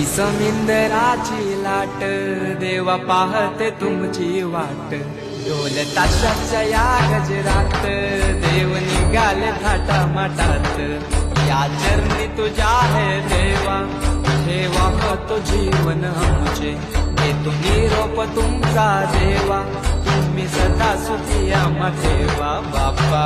समिंदराची लाट देवा पाहते तुमची वाट ढोल ताशाच्या या गजरात देव निघाले थाटा माटात या चरणी तुझ्या है देवा ठेवा तो जीवन आमचे घेतो निरोप तुमचा देवा तुम्ही सदा सुखी आम्हा ठेवा बाप्पा